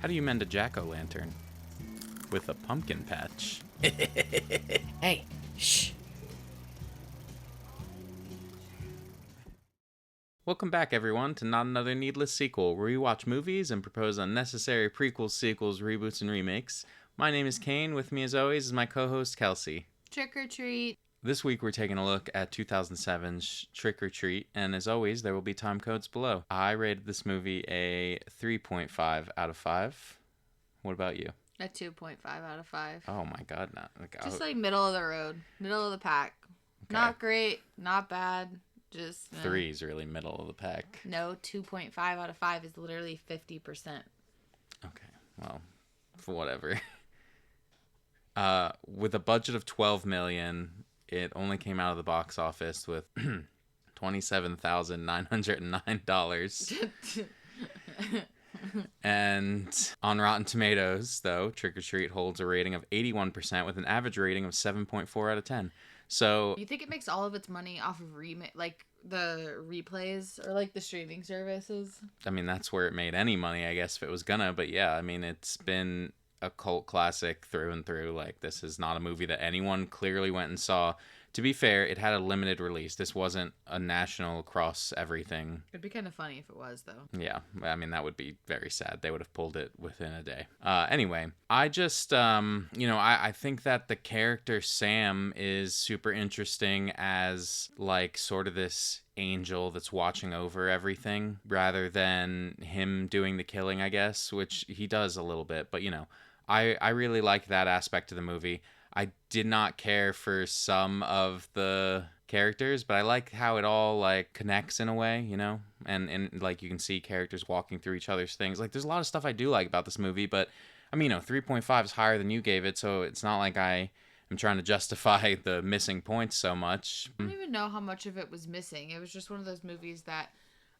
How do you mend a jack-o'-lantern? With a pumpkin patch. Hey, shh. Welcome back, everyone, to Not Another Needless Sequel, where we watch movies and propose unnecessary prequels, sequels, reboots, and remakes. My name is Kane. With me, as always, is my co-host, Kelsey. Trick or treat. This week, we're taking a look at 2007's Trick or Treat, and as always, there will be time codes below. I rated this movie a 3.5 out of 5. What about you? A 2.5 out of 5. Oh my god, not Just like middle of the road, middle of the pack. Okay. Not great, not bad. Just 3 is really middle of the pack. No, 2.5 out of 5 is literally 50%. Okay, well, for whatever. With a budget of $12 million, it only came out of the box office with $27,909. And on Rotten Tomatoes, though, Trick or Treat holds a rating of 81% with an average rating of 7.4 out of 10. So you think it makes all of its money off of like the replays or like the streaming services? I mean, that's where it made any money, I guess, if it was gonna. But yeah, I mean, it's been a cult classic through and through. Like, this is not a movie that anyone clearly went and saw. To be fair, it had a limited release. This wasn't a national across everything. It'd be kind of funny if it was, though. Yeah, I mean, that would be very sad. They would have pulled it within a day. Anyway, I just, I think that the character Sam is super interesting as, like, sort of this angel that's watching over everything rather than him doing the killing, I guess, which he does a little bit. But, I really like that aspect of the movie. I did not care for some of the characters, but I like how it all like connects in a way, and like you can see characters walking through each other's things. Like, there's a lot of stuff I do like about this movie, but I mean, 3.5 is higher than you gave it, so it's not like I am trying to justify the missing points so much. I don't even know how much of it was missing. It was just one of those movies that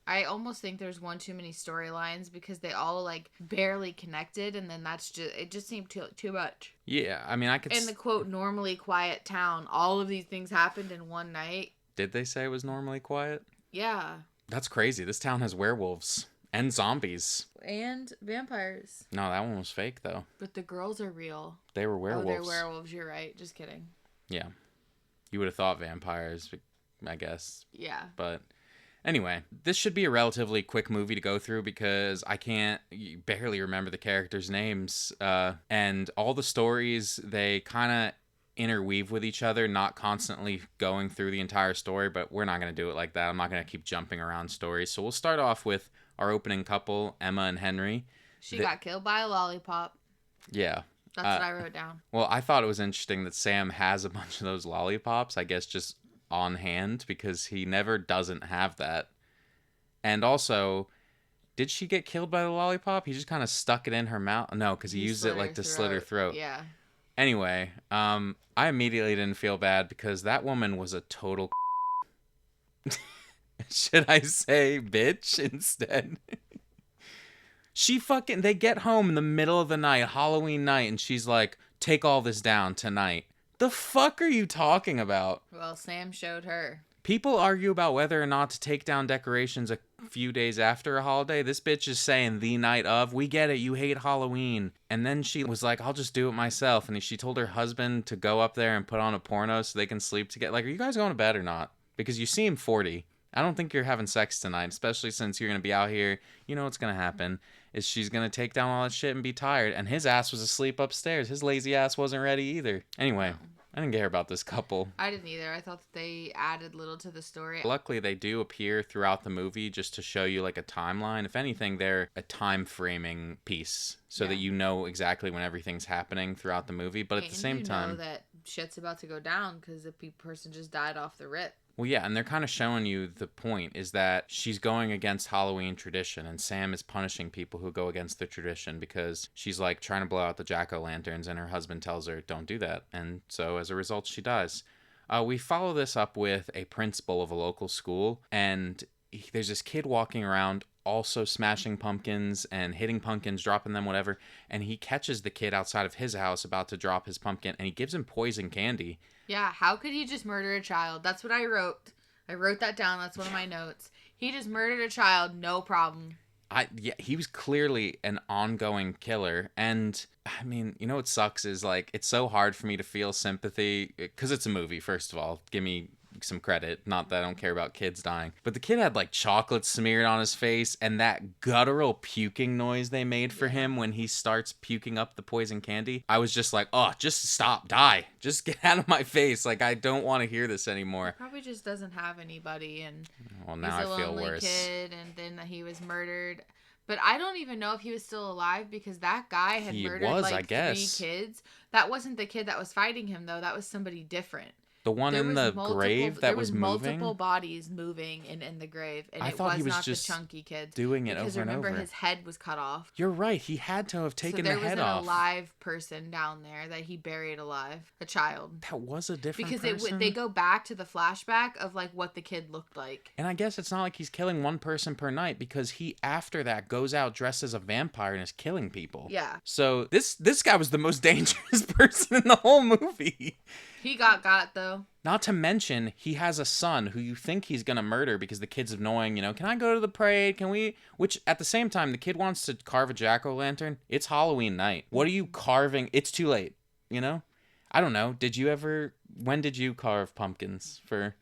I almost think there's one too many storylines because they all like barely connected, and then it just seemed too much. Yeah, I mean, I could. In the quote normally quiet town, all of these things happened in one night. Did they say it was normally quiet? Yeah. That's crazy. This town has werewolves and zombies and vampires. No, that one was fake though. But the girls are real. They were werewolves. Oh, they're werewolves. You're right. Just kidding. Yeah, you would have thought vampires, I guess. Yeah. But. Anyway, this should be a relatively quick movie to go through because I can't barely remember the characters' names. And all the stories, they kind of interweave with each other, not constantly going through the entire story, but we're not going to do it like that. I'm not going to keep jumping around stories. So we'll start off with our opening couple, Emma and Henry. She got killed by a lollipop. Yeah. That's what I wrote down. Well, I thought it was interesting that Sam has a bunch of those lollipops, I guess just on hand, because he never doesn't have that. And also, did she get killed by the lollipop? He just kind of stuck it in her mouth. No, because he used it like to slit her throat. Yeah. Anyway, I immediately didn't feel bad because that woman was a total should I say bitch instead? They get home in the middle of the night, Halloween night, and she's like, take all this down tonight. The fuck are you talking about? Well, Sam showed her. People argue about whether or not to take down decorations a few days after a holiday. This bitch is saying the night of. We get it. You hate Halloween. And then she was like, I'll just do it myself. And she told her husband to go up there and put on a porno so they can sleep together. Like, are you guys going to bed or not? Because you seem 40. I don't think you're having sex tonight, especially since you're going to be out here. You know what's going to happen is she's going to take down all that shit and be tired. And his ass was asleep upstairs. His lazy ass wasn't ready either. Anyway, I didn't care about this couple. I didn't either. I thought that they added little to the story. Luckily, they do appear throughout the movie just to show you like a timeline. If anything, they're a time framing piece so that you know exactly when everything's happening throughout the movie. But at the same time, you know that shit's about to go down because the person just died off the rip. Well, yeah, and they're kind of showing you the point is that she's going against Halloween tradition, and Sam is punishing people who go against the tradition because she's like trying to blow out the jack-o'-lanterns, and her husband tells her, don't do that. And so as a result, she dies. We follow this up with a principal of a local school, and there's this kid walking around also smashing pumpkins and hitting pumpkins, dropping them, whatever, and he catches the kid outside of his house about to drop his pumpkin, and he gives him poison candy. Yeah, how could he just murder a child? That's what I wrote. I wrote that down. That's one of my notes. He just murdered a child, no problem. Yeah, he was clearly an ongoing killer. And I mean, you know what sucks is like it's so hard for me to feel sympathy because it's a movie. First of all, give me some credit. Not that I don't care about kids dying, but the kid had like chocolate smeared on his face, and that guttural puking noise they made for him when he starts puking up the poison candy. I was just like, oh, just stop, die, just get out of my face. Like I don't want to hear this He anymore. probably just doesn't have anybody, and Well, now he's I a feel lonely worse. kid, and then he was murdered. But I don't even know if he was still alive because that guy had He murdered was, I like three guess. kids. That wasn't the kid that was fighting him though. That was somebody different. The one There in was the multiple grave there that was was multiple moving. bodies moving in the grave, and I it thought he was was not the just chunky kids doing it because over and remember over. his head was cut off. You're right. He had to have So taken the there was head an off. alive person down there that he buried alive, a child. That was a different Because they person. go back to the flashback of like what the kid looked like. And I guess it's not like he's killing one person per night because he after that goes out dressed as a vampire and is killing people. Yeah. So this guy was the most dangerous person in the whole movie. He got though. Not to mention, he has a son who you think he's gonna murder because the kid's annoying, you know, can I go to the parade? Can we? Which at the same time, the kid wants to carve a jack-o'-lantern. It's Halloween night. What are you carving? It's too late, you know? I don't know. When did you carve pumpkins for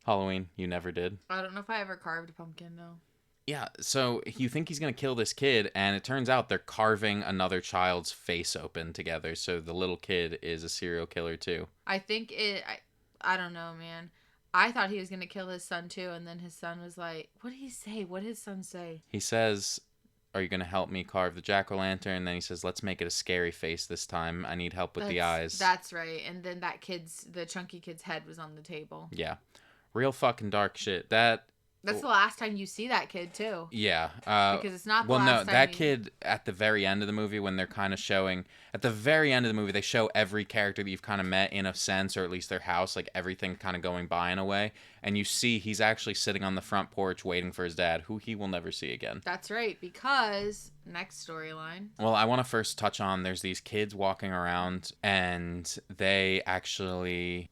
Halloween? You never did. I don't know if I ever carved a pumpkin though. Yeah, so you think he's gonna kill this kid, and it turns out they're carving another child's face open together. So the little kid is a serial killer too. I think it. I don't know, man. I thought he was gonna kill his son too, and then his son was like, "What did he say? What did his son say?" He says, "Are you gonna help me carve the jack-o'-lantern?" And then he says, "Let's make it a scary face this time. I need help with the eyes." That's right. And then the chunky kid's head was on the table. Yeah, real fucking dark shit. That's the last time you see that kid too. Yeah. Because it's not the Well, no, last time that kid at the very end of the movie, when they're kind of showing, at the very end of the movie, they show every character that you've kind of met in a sense, or at least their house, like everything kind of going by in a way. And you see he's actually sitting on the front porch waiting for his dad, who he will never see again. That's right, because next storyline. Well, I want to first touch on there's these kids walking around, and they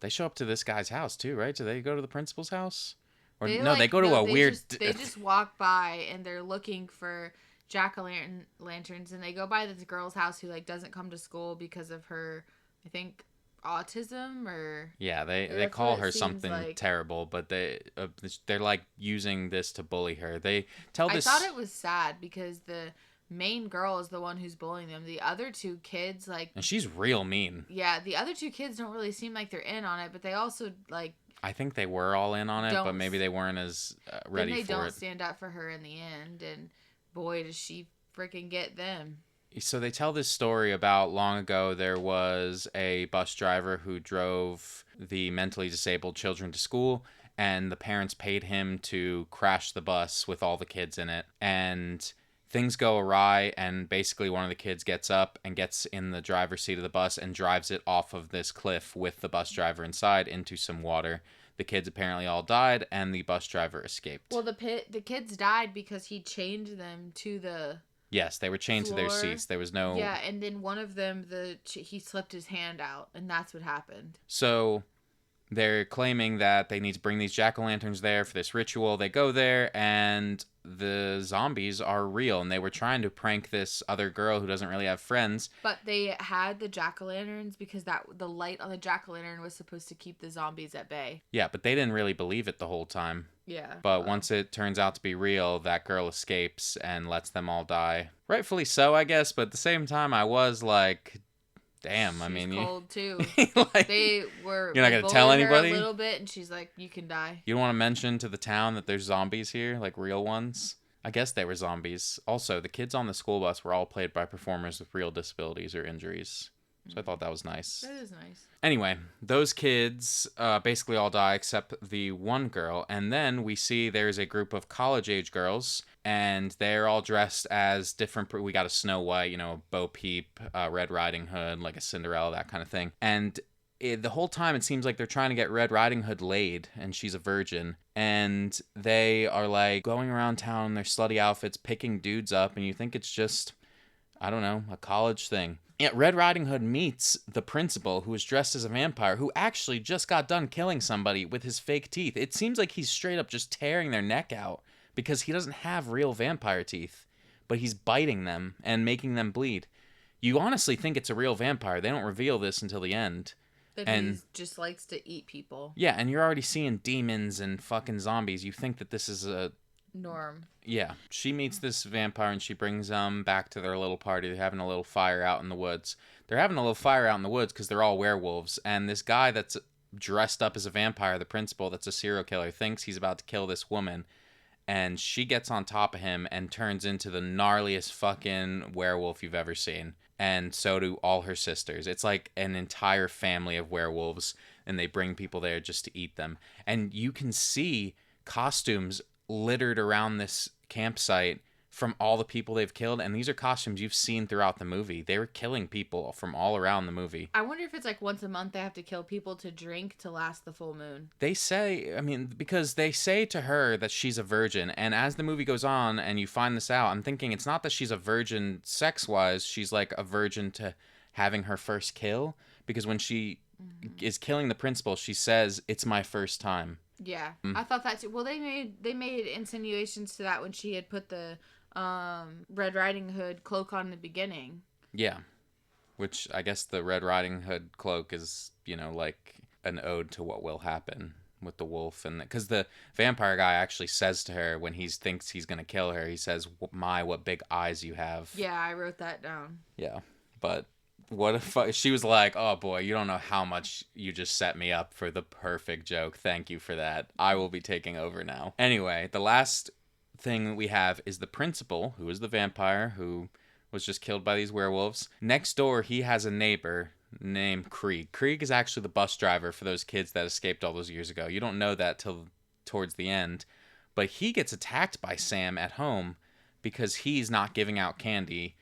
show up to this guy's house too, right? Do they go to the principal's house? Or no, they go to a weird. They just walk by and they're looking for jack-o'-lanterns, and they go by this girl's house who like doesn't come to school because of her, I think, autism or. Yeah, they That's call what it her seems something like. terrible, but they're like using this to bully her. They tell this. I thought it was sad because the main girl is the one who's bullying them. The other two kids, like, And she's real mean. yeah, the other two kids don't really seem like they're in on it, but they also like. I think they were all in on it, but Don't- maybe they weren't as ready Then they for don't it. stand up for her in the end, and boy, does she freaking get them. So they tell this story about long ago there was a bus driver who drove the mentally disabled children to school, and the parents paid him to crash the bus with all the kids in it. And things go awry, and basically one of the kids gets up and gets in the driver's seat of the bus and drives it off of this cliff with the bus driver inside into some water. The kids apparently all died, and the bus driver escaped. Well, the kids died because he chained them to the. Yes, they were chained to their floor. seats. There was no... Yeah, and then one of them, he slipped his hand out, and that's what happened. So they're claiming that they need to bring these jack-o'-lanterns there for this ritual. They go there, and the zombies are real, and they were trying to prank this other girl who doesn't really have friends. But they had the jack-o'-lanterns because the light on the jack-o'-lantern was supposed to keep the zombies at bay. Yeah, but they didn't really believe it the whole time. Yeah. But once it turns out to be real, that girl escapes and lets them all die. Rightfully so, I guess, but at the same time, I was like, damn, I mean... cold, too. like, They were... You're not they gonna tell bullied her anybody? a little bit, and she's like, you can die. You don't want to mention to the town that there's zombies here, like real ones? I guess they were zombies. Also, the kids on the school bus were all played by performers with real disabilities or injuries. So I thought that was nice. That is nice. Anyway, those kids basically all die except the one girl. And then we see there's a group of college-age girls, and they're all dressed as different... We got a Snow White, you know, Bo Peep, Red Riding Hood, like a Cinderella, that kind of thing. And the whole time it seems like they're trying to get Red Riding Hood laid, and she's a virgin. And they are like going around town in their slutty outfits, picking dudes up, and you think it's just, I don't know, a college thing. Yeah, Red Riding Hood meets the principal, who is dressed as a vampire, who actually just got done killing somebody with his fake teeth. It seems like he's straight up just tearing their neck out because he doesn't have real vampire teeth, but he's biting them and making them bleed. You honestly think it's a real vampire. They don't reveal this until the end. That And he just likes to eat people. yeah, and you're already seeing demons and fucking zombies. You think that this is a Norm. yeah. She meets this vampire and she brings them back to their little party. They're having a little fire out in the woods. They're having a little fire out in the woods because they're all werewolves. And this guy that's dressed up as a vampire, the principal that's a serial killer, thinks he's about to kill this woman. And she gets on top of him and turns into the gnarliest fucking werewolf you've ever seen. And so do all her sisters. It's like an entire family of werewolves, and they bring people there just to eat them. And you can see costumes littered around this campsite from all the people they've killed, and these are costumes you've seen throughout the movie. They were killing people from all around the movie. I wonder if it's like once a month they have to kill people to drink to last the full moon. They say, I mean, because they say to her that she's a virgin, and as the movie goes on and you find this out, I'm thinking it's not that she's a virgin sex-wise, she's like a virgin to having her first kill, because when she is killing the principal, she says, "It's my first time." Yeah, I thought that too. Well, they made insinuations to that when she had put the Red Riding Hood cloak on in the beginning. Yeah, which I guess the Red Riding Hood cloak is, you know, like an ode to what will happen with the wolf. And because the vampire guy actually says to her when he thinks he's going to kill her, he says, "My, what big eyes you have." Yeah, I wrote that down. Yeah, but what if she was like, "Oh boy, you don't know how much you just set me up for the perfect joke. Thank you for that. I will be taking over now." Anyway, the last thing we have is the principal, who is the vampire who was just killed by these werewolves. Next door, he has a neighbor named Krieg. Krieg is actually the bus driver for those kids that escaped all those years ago. You don't know that till towards the end, but he gets attacked by Sam at home because he's not giving out candy.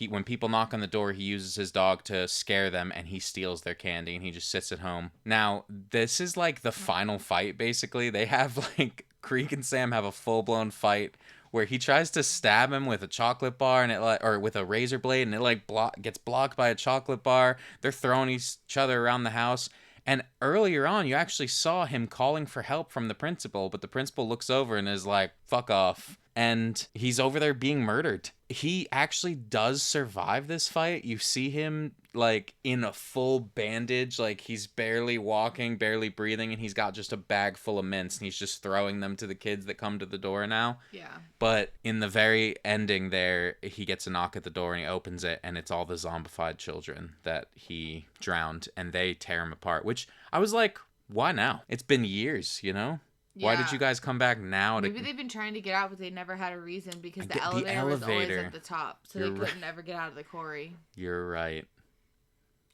When people knock on the door, he uses his dog to scare them, and he steals their candy, and he just sits at home. Now, this is like the final fight, basically. They have like Krieg and Sam have a full-blown fight where he tries to stab him with a chocolate bar and or with a razor blade, and it gets blocked by a chocolate bar. They're throwing each other around the house. And earlier on, you actually saw him calling for help from the principal, but the principal looks over and is like, "Fuck off." And he's over there being murdered. He actually does survive this fight. You see him like in a full bandage, like he's barely walking, barely breathing, and he's got just a bag full of mints, and he's just throwing them to the kids that come to the door now. Yeah. But in the very ending there, he gets a knock at the door and he opens it, and it's all the zombified children that he drowned, and they tear him apart, which I was like, why now? It's been years, you know? Yeah. Why did you guys come back now? Maybe they've been trying to get out, but they never had a reason because the the elevator was always elevator. at the top, so You're they couldn't ever get out of the quarry. You're right.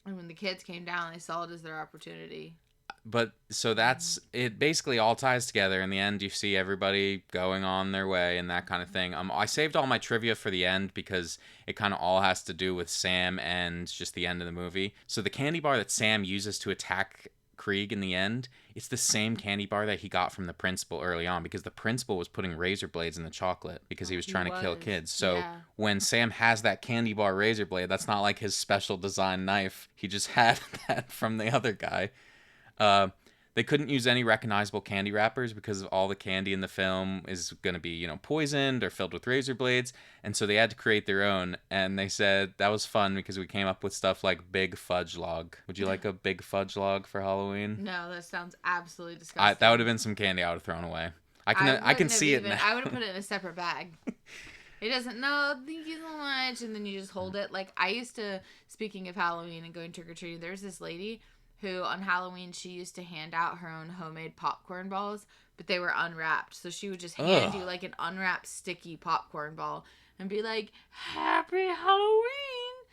And when the kids came down, they saw it as their opportunity. But so that's it. Basically, all ties together. In the end, you see everybody going on their way and that kind of thing. I saved all my trivia for the end because it kind of all has to do with Sam and just the end of the movie. So the candy bar that Sam uses to attack Krieg in the end, it's the same candy bar that he got from the principal early on, because the principal was putting razor blades in the chocolate because he was trying to kill kids. So when Sam has that candy bar razor blade, that's not like his special design knife. He just had that from the other guy. They couldn't use any recognizable candy wrappers because of all the candy in the film is going to be, you know, poisoned or filled with razor blades. And so they had to create their own. And they said that was fun because we came up with stuff like Big Fudge Log. Would you like a Big Fudge Log for Halloween? No, that sounds absolutely disgusting. That would have been some candy I would have thrown away. I can see it now. I would have put it in a separate bag. It doesn't, no, thank you so much. And then you just hold it. Like, I used to, speaking of Halloween and going trick-or-treating, there's this lady who on Halloween she used to hand out her own homemade popcorn balls, but they were unwrapped. So she would just hand you like an unwrapped sticky popcorn ball and be like, "Happy Halloween."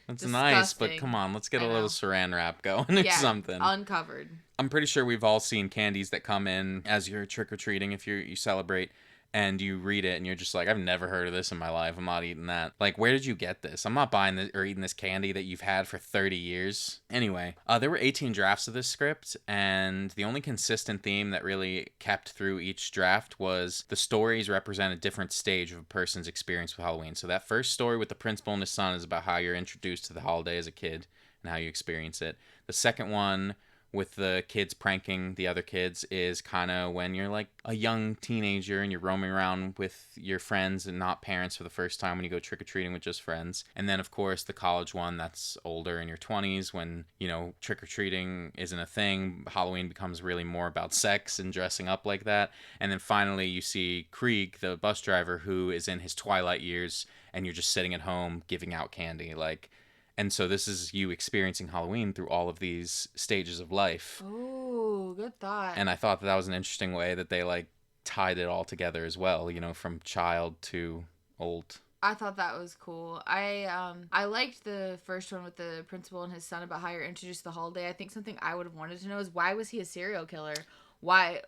That's nice, but come on, let's get a little saran wrap going or something. Uncovered. I'm pretty sure we've all seen candies that come in as you're trick-or-treating if you celebrate. And you read it and you're just like, I've never heard of this in my life. I'm not eating that. Like, where did you get this? I'm not buying this or eating this candy that you've had for 30 years. Anyway, there were 18 drafts of this script, and the only consistent theme that really kept through each draft was the stories represent a different stage of a person's experience with Halloween. So that first story with the principal and his son is about how you're introduced to the holiday as a kid and how you experience it. The second one with the kids pranking the other kids is kind of when you're like a young teenager and you're roaming around with your friends and not parents for the first time when you go trick-or-treating with just friends. And then, of course, the college one that's older in your 20s when, you know, trick-or-treating isn't a thing. Halloween becomes really more about sex and dressing up like that. And then finally you see Krieg, the bus driver, who is in his twilight years, and you're just sitting at home giving out candy. Like, and so this is you experiencing Halloween through all of these stages of life. Oh, good thought. And I thought that was an interesting way that they like tied it all together as well, you know, from child to old. I thought that was cool. I liked the first one with the principal and his son about how you're introduced to the holiday. I think something I would have wanted to know is why was he a serial killer? Why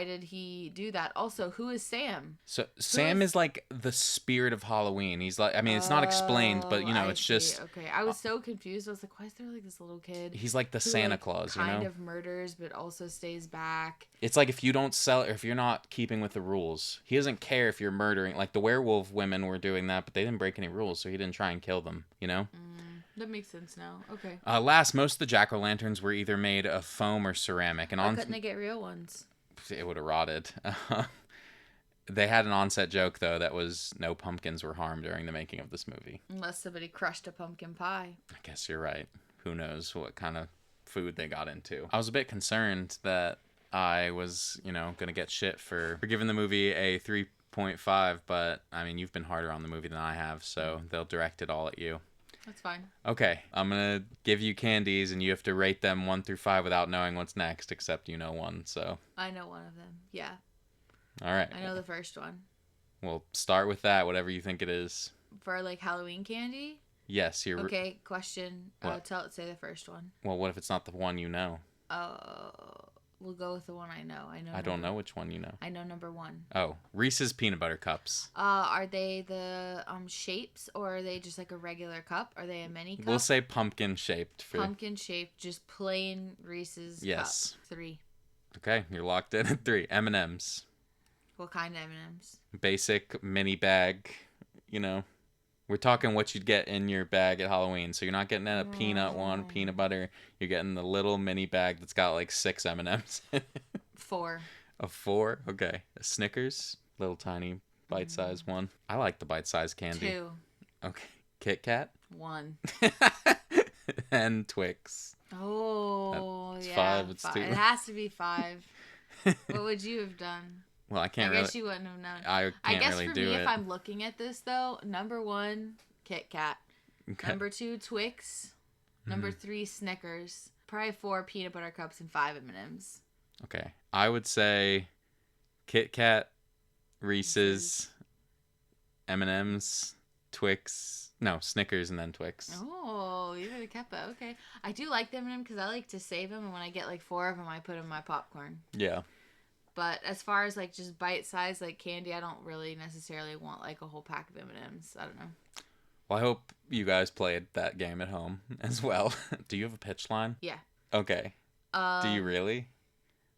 did he do that? Also, who is Sam? So Sam is like the spirit of Halloween. He's like, I mean, it's not explained, but you know, I it's see. just Okay. I was so confused. I was like, why is there like this little kid he's like the who Santa like Claus, you kind know? of murders but also stays back? It's like if you don't sell, or if you're not keeping with the rules, he doesn't care if you're murdering. Like the werewolf women were doing that, but they didn't break any rules, so he didn't try and kill them, you know? That makes sense now. Okay. Last, most of the jack-o'-lanterns were either made of foam or ceramic, and Why couldn't they get real ones? it would have rotted. They had an onset joke though that was no pumpkins were harmed during the making of this movie. Unless somebody crushed a pumpkin pie. I guess you're right. Who knows what kind of food they got into. I was a bit concerned that I was, you know, gonna get shit for giving the movie a 3.5, but I mean, you've been harder on the movie than I have, so they'll direct it all at you. That's fine. Okay, I'm gonna give you candies, and you have to rate them 1 through 5 without knowing what's next, except you know one. So. I know one of them. Yeah. All right. I know the first one. We'll start with that, whatever you think it is. For like Halloween candy? Yes, you're. Okay, question. What? Say the first one. Well, what if it's not the one you know? We'll go with the one I know. I don't know which one you know. I know number 1. Oh, Reese's peanut butter cups. Are they the shapes or are they just like a regular cup? Are they a mini cup? We'll say pumpkin shaped. Pumpkin shaped, just plain Reese's Yes. cup. 3. Okay, you're locked in at 3. M&Ms. What kind of M&Ms? Basic mini bag. You know, we're talking what you'd get in your bag at Halloween. So you're not getting a peanut one, peanut butter. You're getting the little mini bag that's got like 6 M&Ms. 4. A 4? Okay. A Snickers, little tiny bite-sized one. I like the bite-sized candy. 2. Okay. Kit Kat. 1. And Twix. Oh, That's yeah. 5. It's 5. 2. It has to be 5. What would you have done? Well, I can't I really. guess you wouldn't have known. I can't guess really for do me, it. if I'm looking at this though, number 1, Kit Kat. Okay. Number 2, Twix. Number 3, Snickers. Probably 4 peanut butter cups and 5 M&Ms. Okay. I would say Kit Kat, Reese's, M&Ms, Twix. No, Snickers and then Twix. Oh, you really kept that. Okay. I do like them because I like to save them, and when I get like 4 of them, I put them in my popcorn. Yeah. But as far as like just bite size like candy, I don't really necessarily want like a whole pack of M&Ms. I don't know. Well, I hope you guys played that game at home as well. Do you have a pitch line? Yeah. Okay. Do you really?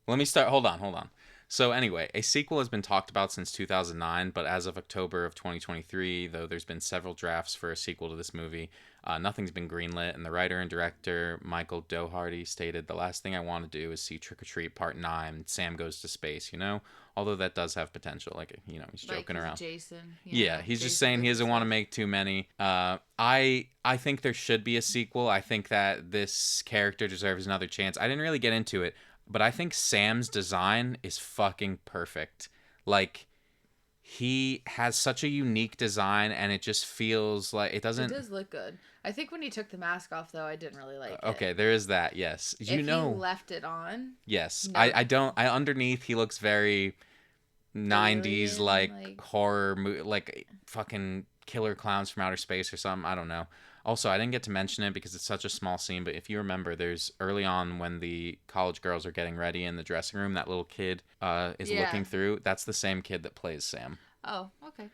Let me start. Hold on. So anyway, a sequel has been talked about since 2009, but as of October of 2023, though there's been several drafts for a sequel to this movie, nothing's been greenlit, and the writer and director, Michael Dougherty, stated, "The last thing I want to do is see Trick or Treat Part 9, Sam Goes to Space," you know? Although that does have potential, like, you know, he's joking around. Jason. Yeah, he's just saying he doesn't want to make too many. I think there should be a sequel. I think that this character deserves another chance. I didn't really get into it, but I think Sam's design is fucking perfect. Like, he has such a unique design, and it just feels like it doesn't. It does look good. I think when he took the mask off, though, I didn't really like it. Okay, there is that. Yes, if he left it on. Yes, no. I don't. Underneath, he looks very 90s, like horror, like fucking killer clowns from outer space or something. I don't know. Also, I didn't get to mention it because it's such a small scene, but if you remember, there's early on when the college girls are getting ready in the dressing room, that little kid is looking through. That's the same kid that plays Sam. Oh, okay.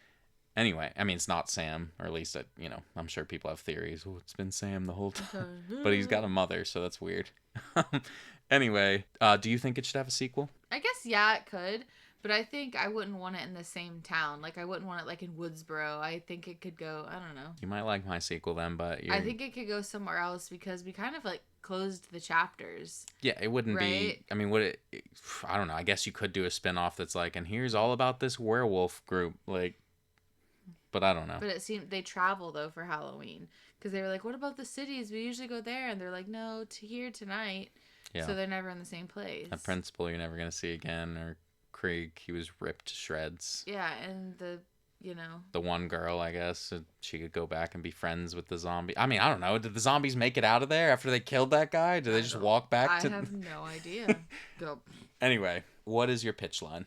Anyway, I mean, it's not Sam, or at least, I'm sure people have theories. Oh, it's been Sam the whole time. But he's got a mother, so that's weird. Anyway, do you think it should have a sequel? I guess, yeah, it could. But I think I wouldn't want it in the same town. Like, I wouldn't want it, like, in Woodsboro. I think it could go, I don't know. You might like my sequel then, but I think it could go somewhere else because we kind of, like, closed the chapters. yeah, it wouldn't be. Right? I mean, I don't know. I guess you could do a spin-off that's like, and here's all about this werewolf group, like. But I don't know. But it seemed they travel though for Halloween because they were like, "What about the cities? We usually go there," and they're like, "No, to here tonight." Yeah. So they're never in the same place. A principal you're never gonna see again, or Krieg, he was ripped to shreds. Yeah, and the one girl, I guess, she could go back and be friends with the zombie. I mean, I don't know. Did the zombies make it out of there after they killed that guy? Did they just walk back to? I have no idea. Go. Anyway, what is your pitch line?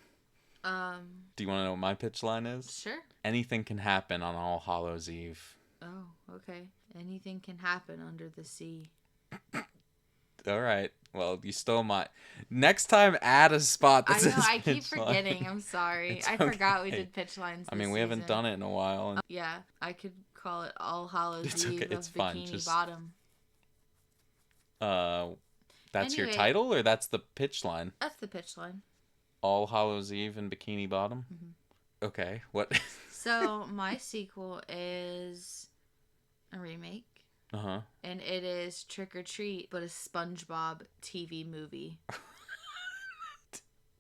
Do you want to know what my pitch line is? Sure. Anything can happen on All Hallows Eve. Oh, okay. Anything can happen under the sea. All right. Well, you stole my. Next time, add a spot that says I keep pitch forgetting. line. I'm sorry. It's I okay. forgot we did pitch lines. I mean, we haven't done it in a while. And... yeah, I could call it All Hallows It's Eve okay. of It's fine. Bikini Just Bottom. That's your Anyway. title, or that's the pitch line? That's the pitch line. All Hallows Eve and Bikini Bottom. Mm-hmm. Okay. What? So my sequel is a remake. Uh-huh. And it is Trick or Treat, but a SpongeBob TV movie.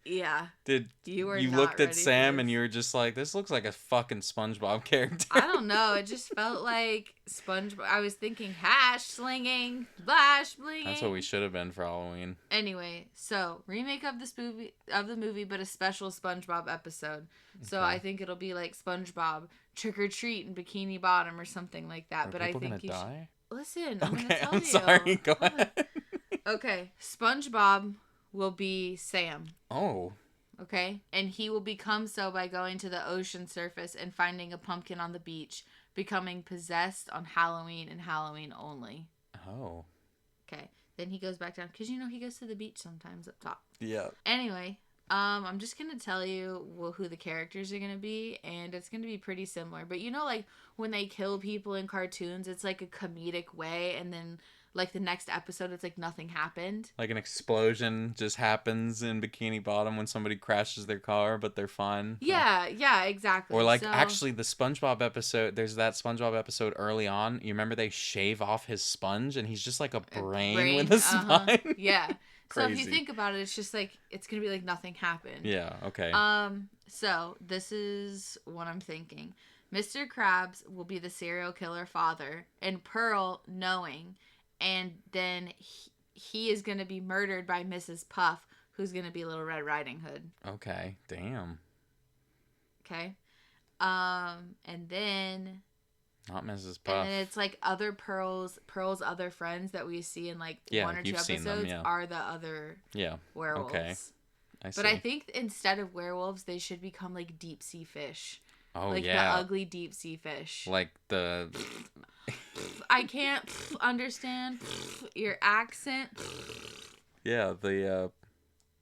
Yeah. Did you looked at Sam and you were just like, this looks like a fucking SpongeBob character? I don't know. It just felt like SpongeBob. I was thinking hash slinging, flash blinging. That's what we should have been for Halloween. Anyway, so remake of the movie, but a special SpongeBob episode. So Okay. I think it'll be like SpongeBob Trick or Treat in Bikini Bottom or something like that. Are but I people think gonna die? Listen, I'm gonna Okay, tell I'm you. sorry. Go Hold on. ahead. Okay, SpongeBob will be Sam. Oh. Okay, and he will become so by going to the ocean surface and finding a pumpkin on the beach, becoming possessed on Halloween and Halloween only. Oh. Okay, then he goes back down because he goes to the beach sometimes up top. Yeah. Anyway, I'm just gonna tell you who the characters are gonna be, and it's gonna be pretty similar. But like when they kill people in cartoons, it's like a comedic way, and then like the next episode, it's like nothing happened. Like an explosion just happens in Bikini Bottom when somebody crashes their car, but they're fine. Yeah, exactly. Or like actually the SpongeBob episode, there's that SpongeBob episode early on. You remember they shave off his sponge and he's just like a brain with a spine? Yeah. So if you Crazy. think about it, it's just like it's gonna be like nothing happened. Yeah, okay. So this is what I'm thinking. Mr. Krabs will be the serial killer father, and Pearl knowing, and then he is gonna be murdered by Mrs. Puff, who's gonna be Little Red Riding Hood. Okay, damn. Okay. And then Not Mrs. Puff. And then it's like other Pearl's other friends that we see in like one or two you've seen episodes them, yeah. are the other werewolves. Okay. I see. But I think instead of werewolves, they should become like deep sea fish. Oh, like yeah. the ugly deep sea fish. Like the... I can't understand your accent. Yeah, the...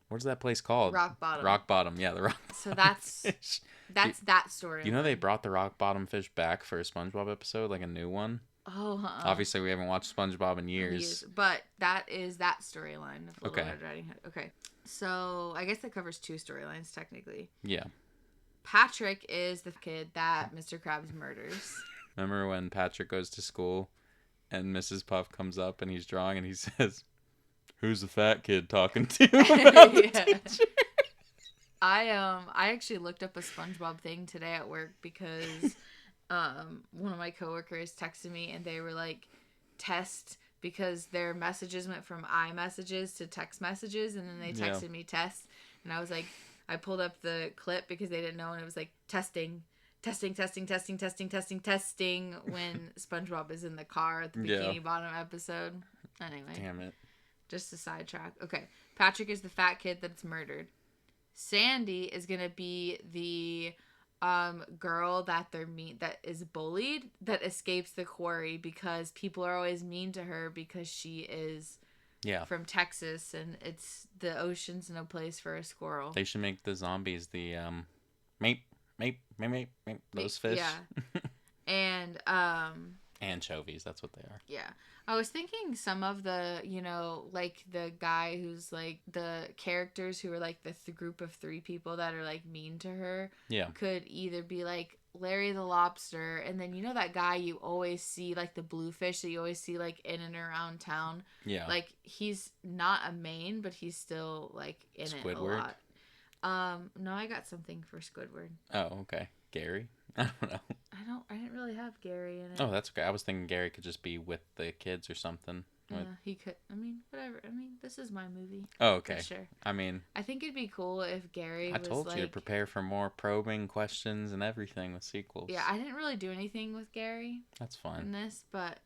What's that place called? Rock Bottom. Rock Bottom, yeah, the Rock So that's fish. that story. You know they brought the Rock Bottom fish back for a SpongeBob episode, like a new one? Oh, Obviously, we haven't watched SpongeBob in years. But that is that storyline of Little Okay. Red Riding Hood. Okay. So I guess that covers two storylines technically. Yeah. Patrick is the kid that Mr. Krabs murders. Remember when Patrick goes to school and Mrs. Puff comes up and he's drawing and he says, "Who's the fat kid talking to?" About the teacher? I actually looked up a SpongeBob thing today at work because one of my coworkers texted me and they were like, test, because their messages went from iMessages to text messages, and then they texted me test, and I was like, I pulled up the clip because they didn't know, and it was like testing when SpongeBob is in the car at the Bikini Bottom episode. Anyway. Damn it. Just a sidetrack. Okay. Patrick is the fat kid that's murdered. Sandy is going to be the girl that that is bullied, that escapes the quarry because people are always mean to her because she is from Texas and it's the ocean's no place for a squirrel. They should make the zombies the meep, those fish. Yeah. And Anchovies, that's what they are. Yeah. I was thinking some of the, like the guy who's like the characters who are like the group of three people that are like mean to her Yeah. could either be like Larry the Lobster, and then that guy you always see, like the bluefish that you always see like in and around town. Yeah. Like he's not a main, but he's still like in it a Squidward? lot. No, I got something for Squidward. Oh, okay. Gary? I don't know. I didn't really have Gary in it. Oh, that's okay. I was thinking Gary could just be with the kids or something. Yeah, he could. I mean, whatever. I mean, this is my movie. Oh, okay. For sure. I mean, I think it'd be cool if Gary I was told like, you to prepare for more probing questions and everything with sequels. Yeah, I didn't really do anything with Gary That's in fine. this, but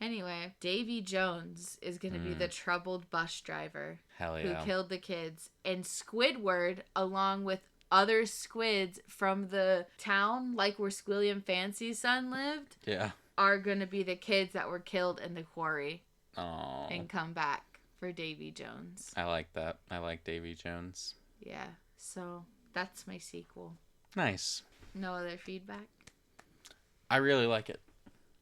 anyway, Davy Jones is going to be the troubled bus driver Hell who yeah. killed the kids. And Squidward, along with other squids from the town, like where Squilliam and Fancy's son lived, Yeah. are going to be the kids that were killed in the quarry Oh. and come back for Davy Jones. I like that. I like Davy Jones. Yeah, so that's my sequel. Nice. No other feedback? I really like it.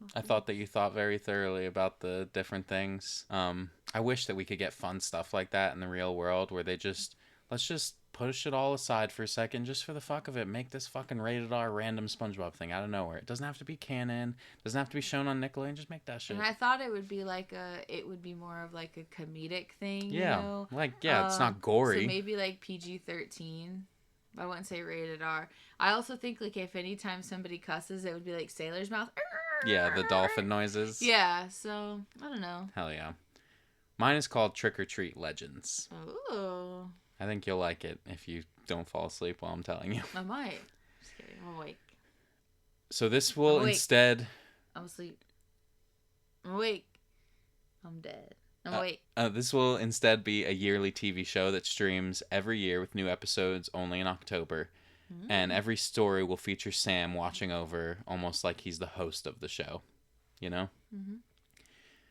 Okay. I thought that you thought very thoroughly about the different things. I wish that we could get fun stuff like that in the real world where let's just push it all aside for a second just for the fuck of it. Make this fucking rated R random SpongeBob thing out of nowhere. It doesn't have to be canon. It doesn't have to be shown on Nickelodeon. Just make that shit. And I thought it would be more of like a comedic thing. Yeah. It's not gory. So maybe like PG-13. I wouldn't say rated R. I also think like if anytime somebody cusses, it would be like Sailor's Mouth. Yeah, the dolphin noises. Yeah, so I don't know. Hell yeah. Mine is called Trick or Treat Legends. Oh. I think you'll like it if you don't fall asleep while I'm telling you. I might. Just kidding. I'm awake. So this will instead... I'm asleep. I'm awake. I'm dead. I'm awake. This will instead be a yearly TV show that streams every year with new episodes only in October. Mm-hmm. And every story will feature Sam watching over, almost like he's the host of the show. You know? Mm-hmm.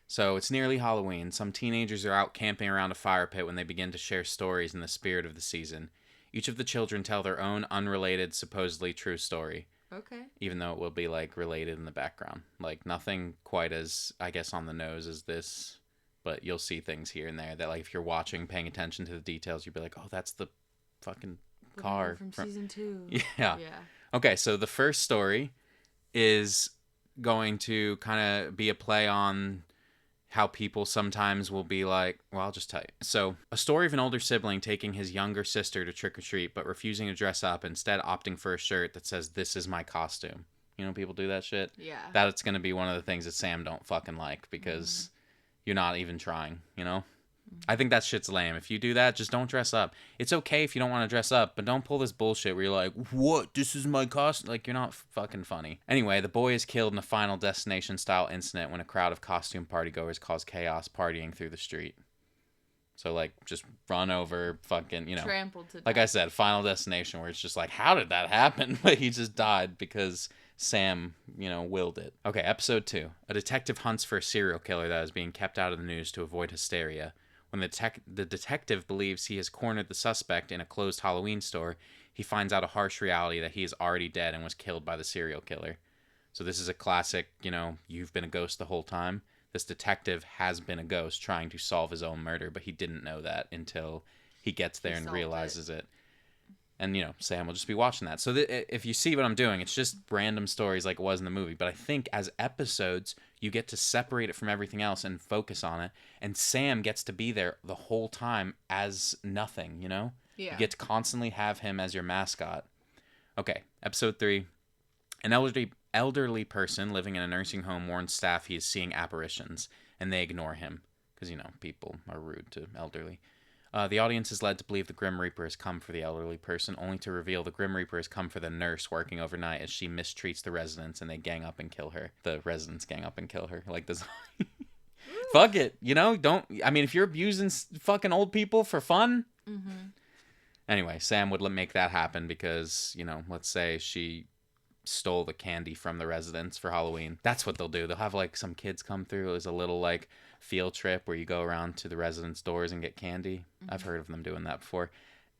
So it's nearly Halloween. Some teenagers are out camping around a fire pit when they begin to share stories in the spirit of the season. Each of the children tell their own unrelated, supposedly true story. Okay. Even though it will be, like, related in the background. Like, nothing quite as, I guess, on the nose as this. But you'll see things here and there that, like, if you're watching, paying attention to the details, you'll be like, oh, that's the fucking car. From season 2. Yeah. Okay, so the first story is going to kind of be a play on how people sometimes will be like, well, I'll just tell you. So, a story of an older sibling taking his younger sister to trick or treat, but refusing to dress up, instead opting for a shirt that says, "This is my costume." You know, people do that shit. Yeah. That's going to be one of the things that Sam don't fucking like because you're not even trying, you know? I think that shit's lame. If you do that, just don't dress up. It's okay if you don't want to dress up, but don't pull this bullshit where you're like, what? This is my costume? Like, you're not fucking funny. Anyway, the boy is killed in a Final Destination-style incident when a crowd of costume partygoers cause chaos partying through the street. So, like, just run over, fucking, you know. Trampled to death. Like I said, Final Destination, where it's just like, how did that happen? But he just died because Sam, willed it. Okay, episode 2. A detective hunts for a serial killer that is being kept out of the news to avoid hysteria. When the detective believes he has cornered the suspect in a closed Halloween store, he finds out a harsh reality that he is already dead and was killed by the serial killer. So this is a classic, you've been a ghost the whole time. This detective has been a ghost trying to solve his own murder, but he didn't know that until he gets there and realizes it. And, Sam will just be watching that. So if you see what I'm doing, it's just random stories like it was in the movie. But I think as episodes, you get to separate it from everything else and focus on it. And Sam gets to be there the whole time as nothing, Yeah. You get to constantly have him as your mascot. Okay, episode 3. An elderly person living in a nursing home warns staff he is seeing apparitions, and they ignore him. Because, people are rude to elderly. The audience is led to believe the Grim Reaper has come for the elderly person, only to reveal the Grim Reaper has come for the nurse working overnight as she mistreats the residents and they gang up and kill her. The residents gang up and kill her. Like this. Fuck it. If you're abusing fucking old people for fun. Mm-hmm. Anyway, Sam would make that happen because, let's say she stole the candy from the residents for Halloween. That's what they'll do. They'll have like some kids come through as a little like field trip where you go around to the residents' doors and get candy. I've heard of them doing that before.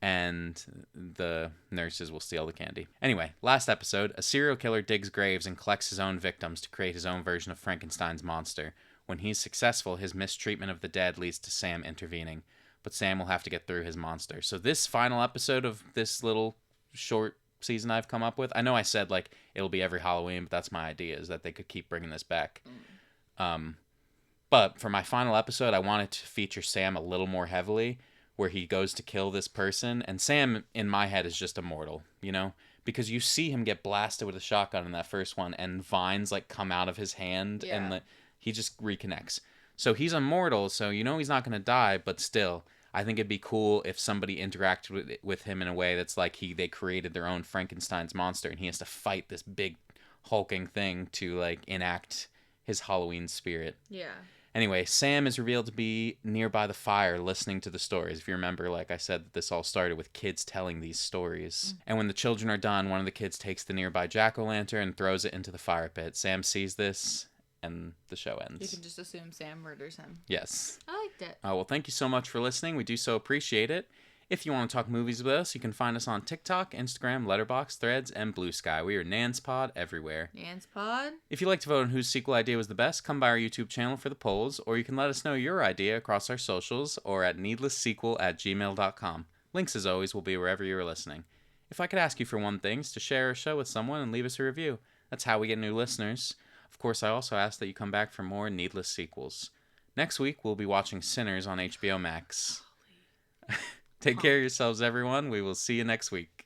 and the nurses will steal the candy. Anyway, last episode, a serial killer digs graves and collects his own victims to create his own version of Frankenstein's monster. When he's successful, his mistreatment of the dead leads to Sam intervening, but Sam will have to get through his monster. So this final episode of this little short season I've come up with, I know I said like it'll be every Halloween, but that's my idea, is that they could keep bringing this back. But for my final episode, I wanted to feature Sam a little more heavily, where he goes to kill this person, and Sam in my head is just immortal, you know, because you see him get blasted with a shotgun in that first one, and vines like come out of his hand, and he just reconnects. So he's immortal, so you know he's not gonna die, but still, I think it'd be cool if somebody interacted with him in a way that's like they created their own Frankenstein's monster, and he has to fight this big hulking thing to like enact his Halloween spirit. Yeah. Anyway, Sam is revealed to be nearby the fire listening to the stories. If you remember, like I said, this all started with kids telling these stories. And when the children are done, one of the kids takes the nearby jack-o'-lantern and throws it into the fire pit. Sam sees this, and the show ends. You can just assume Sam murders him. Yes. I liked it. Well, thank you so much for listening. We do so appreciate it. If you want to talk movies with us, you can find us on TikTok, Instagram, Letterboxd, Threads, and Blue Sky. We are NansPod everywhere. NansPod. If you'd like to vote on whose sequel idea was the best, come by our YouTube channel for the polls, or you can let us know your idea across our socials or at needlesssequel@gmail.com. Links, as always, will be wherever you are listening. If I could ask you for one thing, is to share our show with someone and leave us a review. That's how we get new listeners. Of course, I also ask that you come back for more Needless Sequels. Next week, we'll be watching Sinners on HBO Max. Take care of yourselves, everyone. We will see you next week.